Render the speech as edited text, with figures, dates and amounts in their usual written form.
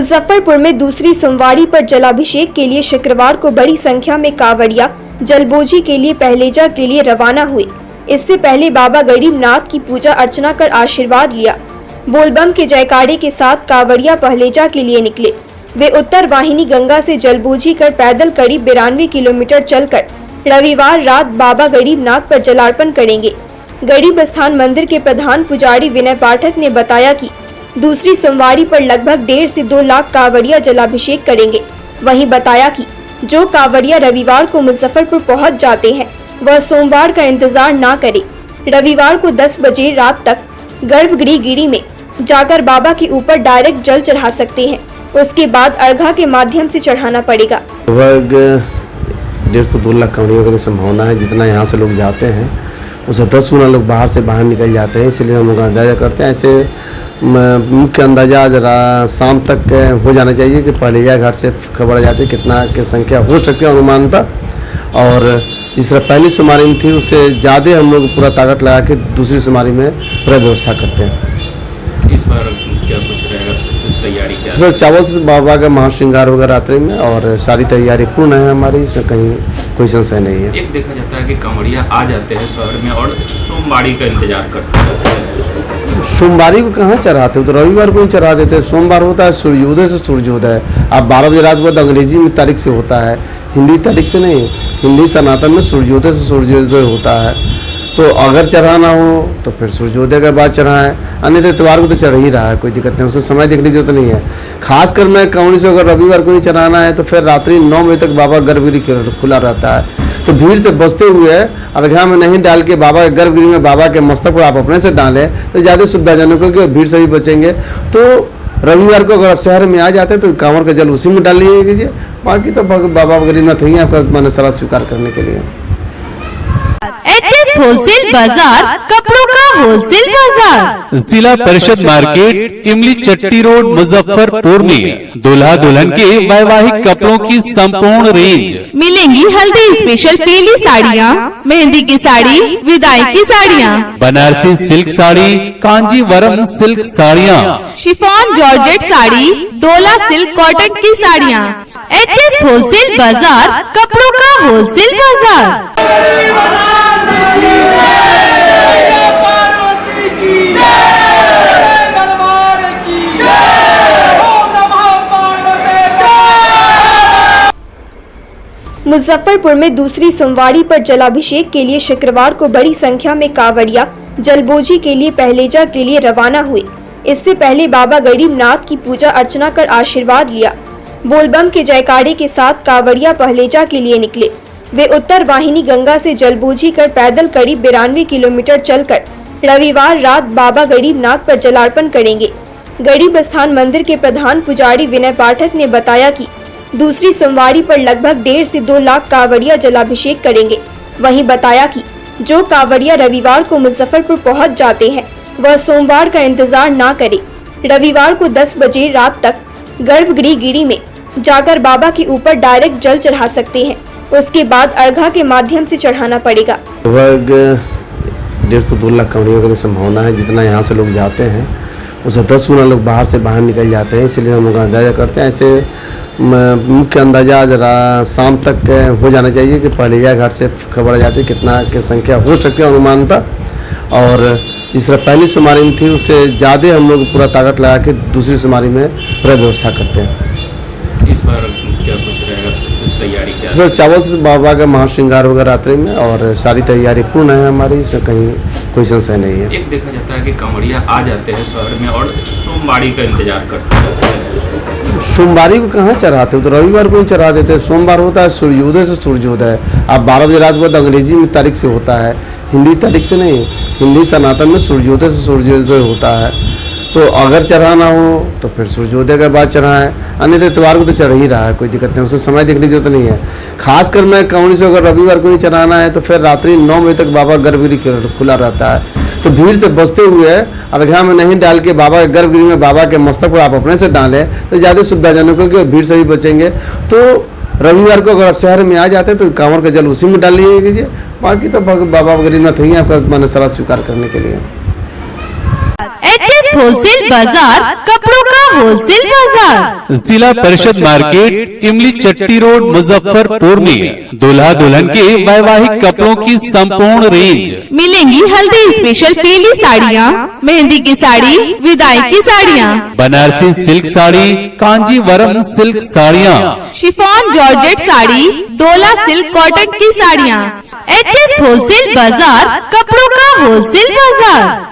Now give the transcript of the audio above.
मुजफ्फरपुर में दूसरी सोमवारी पर जलाभिषेक के लिए शुक्रवार को बड़ी संख्या में कांवड़िया जलबोजी के लिए पहलेजा के लिए रवाना हुए। इससे पहले बाबा गरीबनाथ की पूजा अर्चना कर आशीर्वाद लिया। बोलबम के जयकारे के साथ कांवड़िया पहलेजा के लिए निकले। वे उत्तर वाहिनी गंगा से जलबोजी कर पैदल करीब 92 किलोमीटर चलकर रविवार रात बाबा गरीबनाथ पर जलार्पण करेंगे। गरीब स्थान मंदिर के प्रधान पुजारी विनय पाठक ने बताया कि दूसरी सोमवारी पर लगभग 1.5 से 2 लाख कांवड़िया जलाभिषेक करेंगे। वहीं बताया कि जो कांवड़िया रविवार को मुजफ्फरपुर पहुंच जाते हैं वह सोमवार का इंतजार ना करें। रविवार को 10 बजे रात तक गर्भगृह गिरी में जाकर बाबा के ऊपर डायरेक्ट जल चढ़ा सकते हैं। उसके बाद अर्घा के माध्यम से चढ़ाना पड़ेगा। लगभग 1.5 से 2 लाख कांवड़ियों की संभावना है। जितना यहाँ से लोग जाते हैं उससे 10 गुना लोग बाहर से बाहर निकल जाते हैं। इसलिए हम लोग अंदाजा करते हैं। ऐसे मुख्य अंदाजा जरा शाम तक हो जाना चाहिए कि पहलेजा घाट से खबर आ जाती है कितना की संख्या हो सकती है अनुमानता। और जिस तरह पहली सोमवारी में थी उससे ज़्यादा हम लोग पूरा ताकत लगा के दूसरी सोमवारी में पूरा व्यवस्था करते हैं। इस बार क्या कुछ रहेगा, तैयारी क्या? इस बार चावल से बाबा का महाश्रृंगार होगा रात्रि में और सारी तैयारी पूर्ण है हमारी। इसमें कहीं कोई संशय नहीं है। एक देखा जाता है कि कांवड़िया आ जाते हैं शहर में और सोमवारी का इंतजार करते हैं। सोमवारी को कहाँ चढ़ाते हो, तो रविवार को ही चढ़ा देते हैं। सोमवार होता है सूर्योदय से सूर्योदय। अब 12 बजे रात को तो अंग्रेजी में तारीख से होता है, हिंदी तारीख से नहीं। हिंदी सनातन में सूर्योदय से सूर्योदय होता है। तो अगर चढ़ाना हो तो फिर सूर्योदय के बाद चढ़ाएं, अन्य इतवार को तो चढ़ ही रहा है, कोई दिक्कत नहीं। उसमें समय देखने की जरूरत नहीं है। खासकर मैं कांवड़ी से अगर रविवार को ही चढ़ाना है तो फिर रात्रि 9 बजे तक बाबा गर्भगृह खुला रहता है। तो भीड़ से बचते हुए अर्घा में नहीं डाल के बाबा के गर्भगृह में बाबा के मस्तक पर आप अपने से डालें तो ज़्यादा सुविधाजनक होगी और भीड़ से भी बचेंगे। तो रविवार को अगर आप शहर में आ जाते हैं तो कांवड़ का जल उसी में डाल लीजिए। बाकी तो बाबा गरीबनाथ ही आपका मन सारा स्वीकार करने के लिए। HS होलसेल बाजार, कपड़ों का होलसेल बाजार, जिला परिषद मार्केट, इमली चट्टी रोड, मुजफ्फरपुर में दूल्हा दुल्हन के वैवाहिक कपड़ों की संपूर्ण रेंज मिलेंगी। हल्दी स्पेशल पीली साड़ियाँ, मेहंदी की साड़ी, विदाई की साड़ियाँ, बनारसी सिल्क साड़ी, कांजीवरम सिल्क साड़ियाँ, शिफॉन जॉर्जेट साड़ी, डोला सिल्क कॉटन की साड़ियाँ। HS होलसेल बाजार, कपड़ों का होलसेल बाजार। मुजफ्फरपुर में दूसरी सोमवारी पर जलाभिषेक के लिए शुक्रवार को बड़ी संख्या में कांवड़िया जलबोजी के लिए पहलेजा के लिए रवाना हुए। इससे पहले बाबा गरीबनाथ की पूजा अर्चना कर आशीर्वाद लिया। बोलबम के जयकारे के साथ कांवड़िया पहलेजा के लिए निकले। वे उत्तर वाहिनी गंगा से जलबोजी कर पैदल करीब 92 किलोमीटर चलकर रविवार रात बाबा गरीबनाथ पर जलार्पण करेंगे। गरीब स्थान मंदिर के प्रधान पुजारी विनय पाठक ने बताया कि दूसरी सोमवारी पर लगभग 1.5 से 2 लाख कांवड़िया जलाभिषेक करेंगे। वहीं बताया कि जो कांवड़िया रविवार को मुजफ्फरपुर पहुंच जाते हैं वह सोमवार का इंतजार ना करें। रविवार को 10 बजे रात तक गर्भगृह गिरी में जाकर बाबा के ऊपर डायरेक्ट जल चढ़ा सकते हैं। उसके बाद अर्घा के माध्यम से चढ़ाना पड़ेगा। लगभग 1.5 से 2 लाख कांवड़ियों की संभावना है। जितना यहाँ से लोग जाते हैं उससे 10 गुना लोग बाहर से बाहर निकल जाते हैं। इसलिए हम लोग अंदाजा करते हैं। ऐसे मुख्य अंदाजा जरा शाम तक हो जाना चाहिए कि पहलेजा घाट से खबर आ जाती है कितना की संख्या हो सकती है अनुमानता। और जिस तरह पहली सोमवारी में थी उससे ज़्यादा हम लोग पूरा ताकत लगा के दूसरी सोमवारी में पूरा व्यवस्था करते हैं। इस बार क्या कुछ रहेगा, तैयारी क्या? इस बार चावल से बाबा का महाश्रृंगार होगा रात्रि में और सारी तैयारी पूर्ण है हमारी। इसमें कहीं कोई संशय नहीं है। एक देखा जाता है कि कांवड़िया आ जाते हैं शहर में और सोमवारी का इंतजार करते हैं। सोमवारी को कहाँ चढ़ाते हो, तो रविवार को ही चढ़ा देते हैं। सोमवार होता है सूर्योदय से सूर्योदय। अब 12 बजे रात को तो अंग्रेजी में तारीख से होता है, हिंदी तारीख से नहीं। हिंदी सनातन में सूर्योदय से सूर्योदय होता है। तो अगर चढ़ाना हो तो फिर सूर्योदय के बाद चढ़ाएं, अन्य इतवार को तो चढ़ ही रहा है, कोई दिक्कत नहीं। उसमें समय देखने की जरूरत नहीं है। खासकर मैं कांवड़ी से अगर रविवार को ही चढ़ाना है तो फिर रात्रि 9 बजे तक बाबा गर्भगृह खुला रहता है। तो भीड़ से बचते हुए अर्घा में नहीं डाल के बाबा के गर्भगृह में बाबा के मस्तक पर आप अपने से डालें तो ज़्यादा सुविधाजनक होगी और भीड़ से भी बचेंगे। तो रविवार को अगर आप शहर में आ जाते हैं तो कांवड़ का जल उसी में डाल लीजिए। बाकी तो बाबा गरीबनाथ ही आपका मन सारा स्वीकार करने के लिए। होलसेल बाजार, कपड़ों का होलसेल बाजार। जिला परिषद मार्केट, इमली चट्टी रोड, मुजफ्फरपुर में दूल्हा दुल्हन के वैवाहिक कपड़ों की संपूर्ण रेंज। मिलेंगी हल्दी स्पेशल पीली साड़ियाँ, मेहंदी की साड़ी, विदाई की साड़ियाँ, बनारसी सिल्क साड़ी, कांजीवरम सिल्क साड़ियाँ, शिफॉन जॉर्जेट साड़ी, डोला सिल्क कॉटन की साड़ियाँ। HS होलसेल बाजार, कपड़ों का होलसेल बाजार।